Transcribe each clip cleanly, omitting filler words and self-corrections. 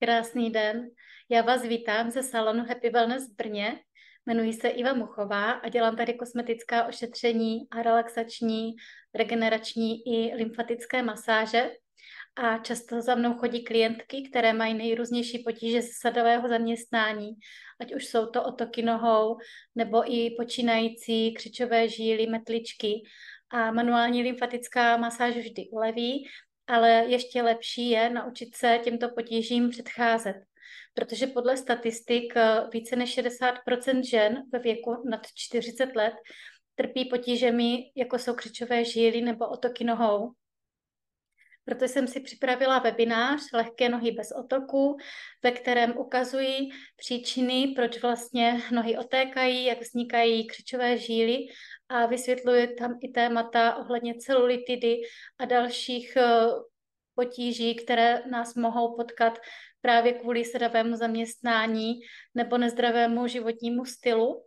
Krásný den. Já vás vítám ze salonu Happy Wellness v Brně. Jmenuji se Iva Muchová a dělám tady kosmetická ošetření a relaxační, regenerační i lymfatické masáže. A často za mnou chodí klientky, které mají nejrůznější potíže z sadového zaměstnání, ať už jsou to otoky nohou, nebo i počínající křičové žíly, metličky. A manuální lymfatická masáž vždy uleví, ale ještě lepší je naučit se těmto potížím předcházet, protože podle statistik více než 60% žen ve věku nad 40 let trpí potížemi, jako jsou křičové žíly nebo otoky nohou. Proto jsem si připravila webinář Lehké nohy bez otoku, ve kterém ukazuji příčiny, proč vlastně nohy otékají, jak vznikají křičové žíly a vysvětluji tam i témata ohledně celulitidy a dalších potíží, které nás mohou potkat právě kvůli sedavému zaměstnání nebo nezdravému životnímu stylu.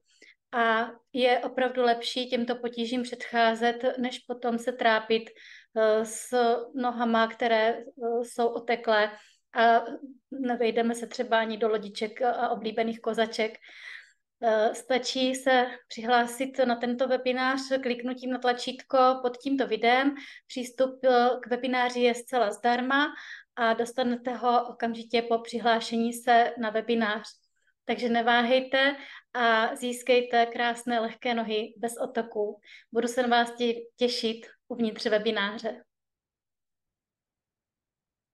A je opravdu lepší těmto potížím předcházet, než potom se trápit s nohama, které jsou oteklé a nevejdeme se třeba ani do lodiček a oblíbených kozaček. Stačí se přihlásit na tento webinář kliknutím na tlačítko pod tímto videem. Přístup k webináři je zcela zdarma a dostanete ho okamžitě po přihlášení se na webinář. Takže neváhejte a získejte krásné lehké nohy bez otoků. Budu se na vás těšit uvnitř webináře.